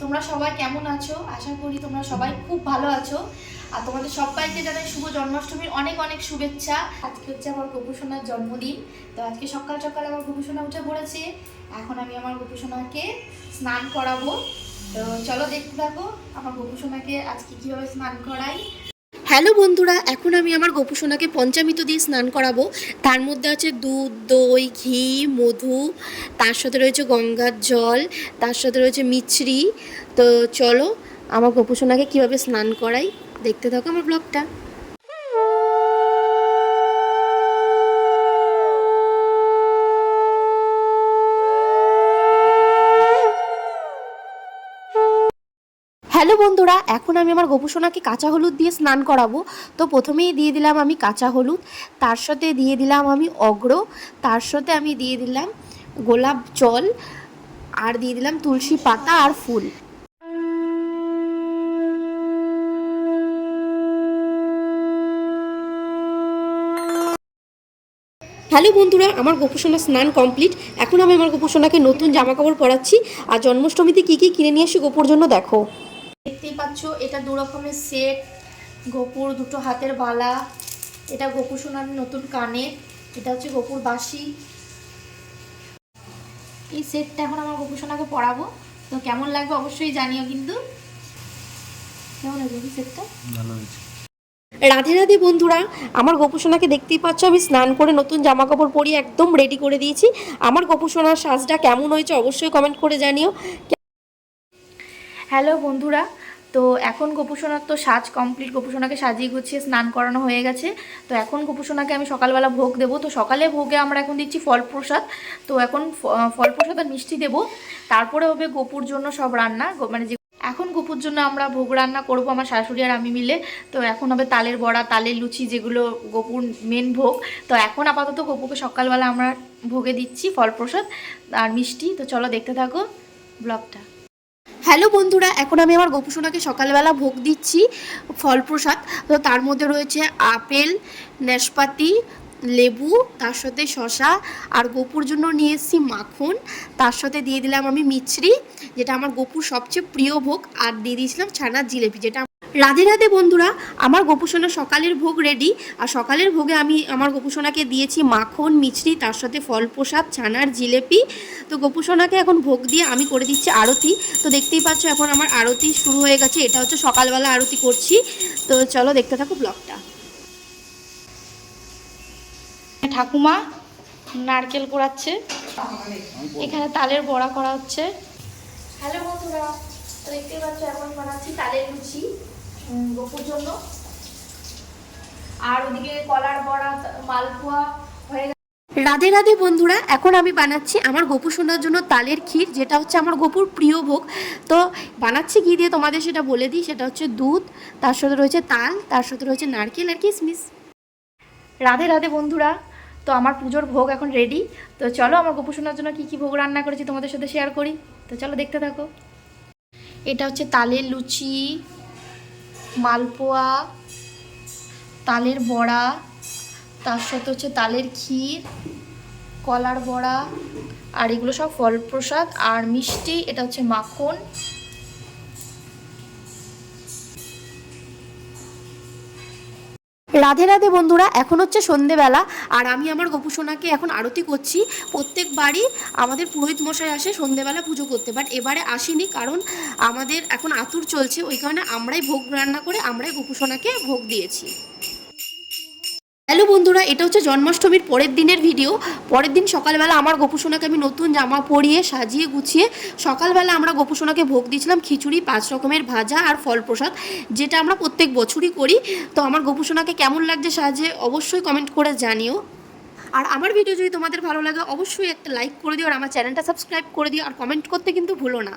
তোমরা সবাই কেমন আছো? আশা করি তোমরা সবাই খুব ভালো আছো। আর তোমাদের সবাইকে জানাই শুভ জন্মাষ্টমীর অনেক অনেক শুভেচ্ছা। আজকে হচ্ছে আমার গোপুসোনার জন্মদিন। তো আজকে সকাল সকাল আমার গোপুসোনা উঠে পড়েছে। এখন আমি আমার গোপুসোনাকে স্নান করাবো। তো চলো দেখতে থাকো আমার গোপুসোনাকে আজকে কীভাবে স্নান করাই। হ্যালো বন্ধুরা, এখন আমি আমার গোপুসোনাকে পঞ্চামৃত দিয়ে স্নান করাবো। তার মধ্যে আছে দুধ, দই, ঘি, মধু, তার সাথে রয়েছে গঙ্গার জল, তার সাথে রয়েছে মিছরি। তো চলো আমার গোপুসোনাকে কীভাবে স্নান করাই দেখতে থাকো আমার ব্লগটা। হ্যালো বন্ধুরা, এখন আমি আমার গোপুসোনাকে কাঁচা হলুদ দিয়ে স্নান করাবো। তো প্রথমেই দিয়ে দিলাম আমি কাঁচা হলুদ, তার সাথে দিয়ে দিলাম আমি অগ্র, তার সাথে আমি দিয়ে দিলাম গোলাপ জল, আর দিয়ে দিলাম তুলসী পাতা আর ফুল। হ্যালো বন্ধুরা, আমার গোপুসোনা স্নান কমপ্লিট। এখন আমি আমার গোপুসোনাকে নতুন জামা কাপড় পরাচ্ছি। আর জন্মাষ্টমীতে কী কী কিনে নিয়ে এসে গোপুর জন্য দেখো। দেখতেই পাচ্ছ, এটা দু রকমের সেট। গোপুর দুটো হাতের বালা, এটা গোপুসোনার নতুন কানের, এটা হচ্ছে গোপুর বাঁশি। এই সেটটা এখন আমার গোপুসোনাকে পরাবো। তো কেমন লাগবে অবশ্যই জানিও কিন্তু। কেমন লাগবে সেটটা? ভালো হয়েছে। রাধে রাধে বন্ধুরা, আমার গোপুসোনাকে দেখতেই পাচ্ছ আমি স্নান করে নতুন জামা কাপড় পরিয়ে একদম রেডি করে দিয়েছি। আমার গোপুসোনার সাজটা কেমন হয়েছে অবশ্যই কমেন্ট করে জানিও। হ্যালো বন্ধুরা, তো এখন গোপুসোনার তো সাজ কমপ্লিট। গোপুসোনাকে সাজিয়ে গুছিয়ে স্নান করানো হয়ে গেছে। তো এখন গোপুসোনাকে আমি সকালবেলা ভোগ দেবো। তো সকালে ভোগে আমরা এখন দিচ্ছি ফল প্রসাদ। তো এখন ফল প্রসাদ আর মিষ্টি দেবো, তারপরে হবে গোপুর জন্য সব রান্না। মানে যে এখন গোপুর জন্য আমরা ভোগ রান্না করব আমার শাশুড়ি আর আমি মিলে। তো এখন হবে তালের বড়া, তালের লুচি, যেগুলো গোপুর মেন ভোগ। তো এখন আপাতত গোপুকে সকালবেলা আমরা ভোগে দিচ্ছি ফল প্রসাদ আর মিষ্টি। তো চলো দেখতে থাকো ব্লগটা। হ্যালো বন্ধুরা, এখন আমি আমার গোপুসোনাকে সকালবেলা ভোগ দিচ্ছি ফল প্রসাদ। তো তার মধ্যে রয়েছে আপেল, নাশপাতি, লেবু, তার সাথে শশা, আর গোপুর জন্য নিয়ে এসেছি মাখন। তার সাথে দিয়ে দিলাম আমি মিছরি, যেটা আমার গোপুর সবচেয়ে প্রিয় ভোগ, আর দিয়ে দিয়েছিলাম ছানার জিলেপি, যেটা। রাধে রাধে বন্ধুরা, আমার গোপুসোনা সকালের ভোগ রেডি। আর সকালের ভোগে আমি আমার গোপুসোনাকে দিয়েছি মাখন, মিছরি, তার সাথে ফল প্রসাদ, ছানার জিলেপি। তো গোপুসোনাকে এখন ভোগ দিয়ে আমি করে দিচ্ছি আরতি। তো দেখতেই পাচ্ছ এখন আমার আরতি শুরু হয়ে গেছে। এটা হচ্ছে সকালবেলা আরতি করছি। তো চলো দেখতে থাকো ব্লগটা। ঠাকুমা নারকেল কোড়াচ্ছে, এখানে তালের বড়া করা হচ্ছে। হ্যালো বন্ধুরা, দেখতেই পাচ্ছ এখন বানাচ্ছি তালের লুচি গোপুর জন্য। আর ওদিকে কলার বড়া, মালপোয়া হয়ে গেছে। রাধে রাধে বন্ধুরা, এখন আমি বানাচ্ছি আমার গোপুসোনার জন্য তালের ক্ষীর, যেটা হচ্ছে আমার গোপুর প্রিয় ভোগ। তো বানাচ্ছি ঘি দিয়ে, তোমাদের সেটা বলে দিই। সেটা হচ্ছে দুধ, তার সাথে রয়েছে তাল, তার সাথে রয়েছে নারকেল আর কিশমিশ। রাধে রাধে বন্ধুরা, তো আমার পুজোর ভোগ এখন রেডি। তো চলো আমার গোপুসোনার জন্য কী কী ভোগ রান্না করেছি তোমাদের সাথে শেয়ার করি। তো চলো দেখতে থাকো। এটা হচ্ছে তালের লুচি, মালপোয়া, তালের বড়া, তার সাথে হচ্ছে তালের ক্ষীর, কলার বড়া, আর এগুলো সব ফল প্রসাদ আর মিষ্টি। এটা হচ্ছে মাখন। রাধে রাধে বন্ধুরা, এখন হচ্ছে সন্ধেবেলা, আর আমি আমার গোপুসোনাকে এখন আরতি করছি। প্রত্যেকবারই আমাদের পুরোহিত মশাই আসে সন্ধেবেলা পুজো করতে, বাট এবারে আসেনি, কারণ আমাদের এখন আতুর চলছে, ওই কারণে আমরাই ভোগ রান্না করে আমরাই গোপুসোনাকে ভোগ দিয়েছি। হ্যালো বন্ধুরা, এটা হচ্ছে জন্মাষ্টমীর পরের দিনের ভিডিও। পরের দিন সকালবেলা আমার গোপুসোনাকে আমি নতুন জামা পরিয়ে সাজিয়ে গুছিয়ে সকালবেলা আমরা গোপুসোনাকে ভোগ দিয়েছিলাম খিচুড়ি, 5 রকমের ভাজা আর ফল প্রসাদ, যেটা আমরা প্রত্যেক বছরই করি। তো আমার গোপুসোনাকে কেমন লাগছে সাজে অবশ্যই কমেন্ট করে জানিও। আর আমার ভিডিও যদি তোমাদের ভালো লাগে অবশ্যই একটা লাইক করে দিও, আর আমার চ্যানেলটা সাবস্ক্রাইব করে দিও, আর কমেন্ট করতে কিন্তু ভুলো না।